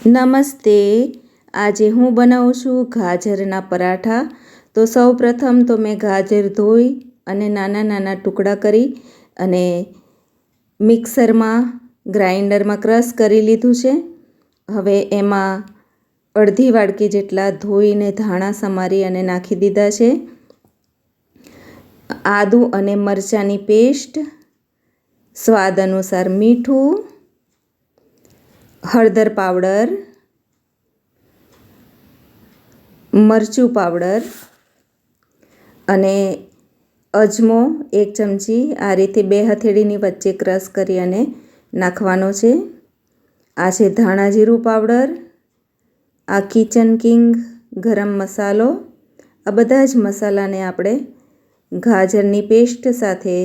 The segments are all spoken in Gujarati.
નમસ્તે. આજે હું બનાવું છું ગાજરના પરાઠા. તો સૌપ્રથમ તો મેં ગાજર ધોઈ અને નાના નાના ટુકડા કરી અને મિક્સરમાં ગ્રાઇન્ડરમાં ક્રશ કરી લીધું છે. હવે એમાં અડધી વાડકી જેટલા ધોઈને ધાણા સમારી અને નાખી દીધા છે. આદું અને મરચાંની પેસ્ટ, સ્વાદ અનુસાર મીઠું, હળદર પાવડર, મરચું પાવડર અને અજમો 1 ચમચી આ રીતે 2 હથેળીની વચ્ચે ક્રશ કરી અને નાખવાનો છે. આ છે ધાણા જીરું પાવડર, આ કિચન કિંગ ગરમ મસાલો. આ બધા જ મસાલાને આપણે ગાજરની પેસ્ટ સાથે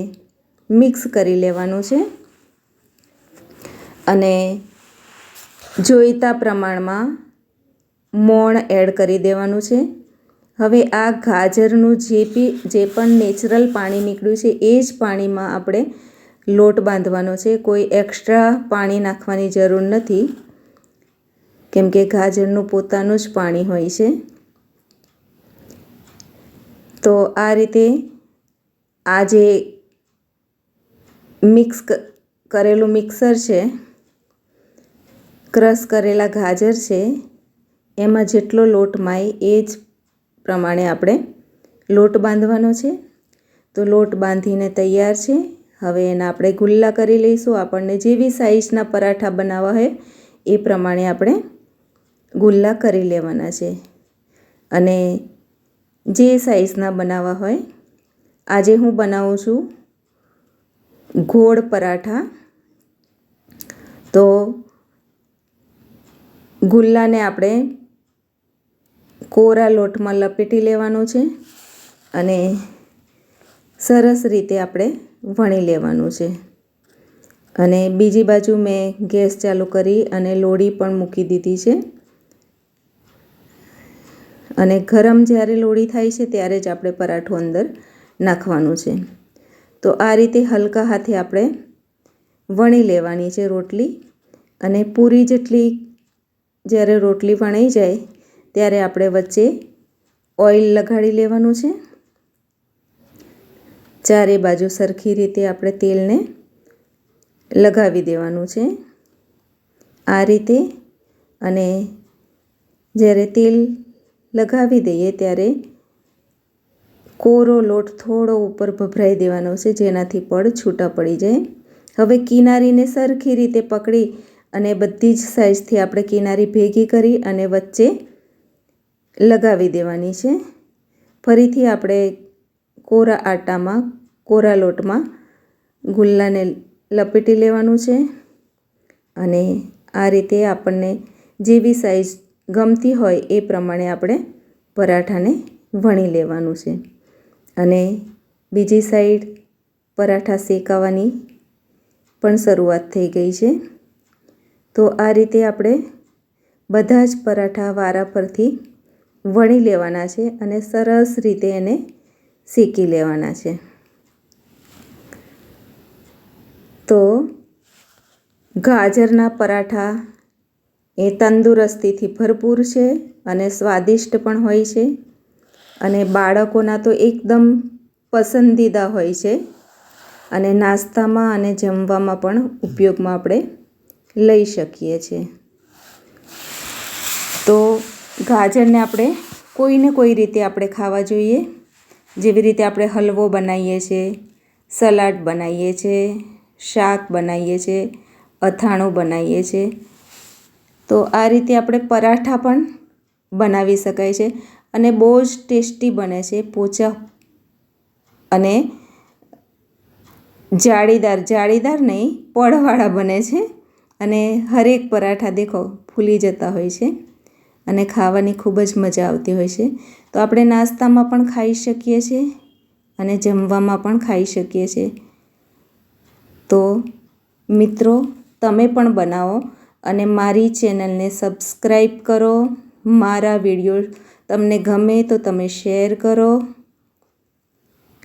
મિક્સ કરી લેવાનું છે અને જોઈતા પ્રમાણમાં મોણ એડ કરી દેવાનું છે. હવે આ ગાજરનું જે પણ નેચરલ પાણી નીકળ્યું છે એ જ પાણીમાં આપણે લોટ બાંધવાનો છે. કોઈ એક્સ્ટ્રા પાણી નાખવાની જરૂર નથી, કેમ કે ગાજરનું પોતાનું જ પાણી હોય છે. તો આ રીતે આ જે મિક્સ કરેલું મિક્સર છે, ક્રશ કરેલા ગાજર છે, એમાં જેટલો લોટ માય એ જ પ્રમાણે આપણે લોટ બાંધવાનો છે. તો લોટ બાંધીને તૈયાર છે. હવે એના આપણે ગુલ્લા કરી લઈશું. આપણને જેવી સાઈઝના પરાઠા બનાવવા હોય એ પ્રમાણે આપણે ગુલ્લા કરી લેવાના છે. અને જે સાઈઝના બનાવવા હોય, આજે હું બનાવું છું ગોળ પરાઠા. તો ગુલ્લાને આપણે કોરા લોટમાં લપેટી લેવાનું છે અને સરસ રીતે આપણે વણી લેવાનું છે. અને બીજી બાજુ મેં ગેસ ચાલુ કરી અને લોડી પણ મૂકી દીધી છે. અને ગરમ જ્યારે લોડી થાય છે ત્યારે જ આપણે પરાઠું અંદર નાખવાનું છે. તો આ રીતે હલકા હાથે આપણે વણી લેવાની છે રોટલી. અને પૂરી જેટલી જ્યારે રોટલી વણાઈ જાય ત્યારે આપણે વચ્ચે ઓઇલ લગાડી લેવાનું છે. ચારે બાજુ સરખી રીતે આપણે તેલને લગાવી દેવાનું છે આ રીતે. અને જ્યારે તેલ લગાવી દઈએ ત્યારે કોરો લોટ થોડો ઉપર ભભરાઈ દેવાનો છે, જેનાથી પડ છૂટા પડી જાય. હવે કિનારીને સરખી રીતે પકડી અને બધી જ સાઈઝથી આપણે કિનારી ભેગી કરી અને વચ્ચે લગાવી દેવાની છે. ફરીથી આપણે કોરા લોટમાં ગુલ્લાને લપેટી લેવાનું છે અને આ રીતે આપણને જેવી સાઈઝ ગમતી હોય એ પ્રમાણે આપણે પરાઠાને વણી લેવાનું છે. અને બીજી સાઈડ પરાઠા શેકાવાની પણ શરૂઆત થઈ ગઈ છે. તો આ રીતે આપણે બધા જ પરાઠા વારા પરથી વણી લેવાના છે અને સરસ રીતે એને શેકી લેવાના છે. તો ગાજરના પરાઠા એ તંદુરસ્તીથી ભરપૂર છે અને સ્વાદિષ્ટ પણ હોય છે અને બાળકોના તો એકદમ પસંદીદા હોય છે અને નાસ્તામાં અને જમવામાં પણ ઉપયોગમાં આપણે લઈ શકીએ છીએ. તો ગાજરને આપણે કોઈને કોઈ રીતે આપણે ખાવા જોઈએ. જેવી રીતે આપણે હલવો બનાવીએ છીએ, સલાડ બનાવીએ છીએ, શાક બનાવીએ છીએ, અથાણું બનાવીએ છીએ. તો આ રીતે આપણે પરાઠા પણ બનાવી શકાય છે અને બહુ જ ટેસ્ટી બને છે. પોચા અને જાળીદાર નહીં, પડવાળા બને છે અને હરેક પરાઠા દેખો ફૂલી જતા હોય છે અને ખાવાની ખૂબ જ મજા આવતી હોય છે. તો આપણે નાસ્તામાં પણ ખાઈ શકીએ છીએ અને જમવામાં પણ ખાઈ શકીએ છીએ. તો મિત્રો, તમે પણ બનાવો અને મારી ચેનલને સબસ્ક્રાઈબ કરો. મારા વિડીયો તમને ગમે તો તમે શેર કરો,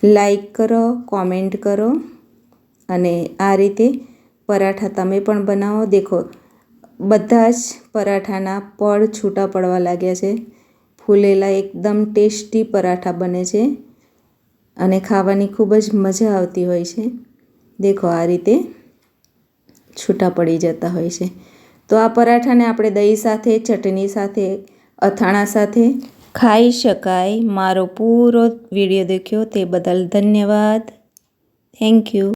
લાઈક કરો, કોમેન્ટ કરો અને આ રીતે પરાઠા તમે પણ બનાવો. દેખો બધા જ પરાઠાના પડ છૂટા પડવા લાગ્યા છે. ફૂલેલા એકદમ ટેસ્ટી પરાઠા બને છે અને ખાવાની ખૂબ જ મજા આવતી હોય છે. દેખો આ રીતે છૂટા પડી જતા હોય છે. તો આ પરાઠાને આપણે દહીં સાથે, ચટણી સાથે, અથાણા સાથે ખાઈ શકાય. મારો પૂરો વિડીયો દેખ્યો તે બદલ ધન્યવાદ. Thank you.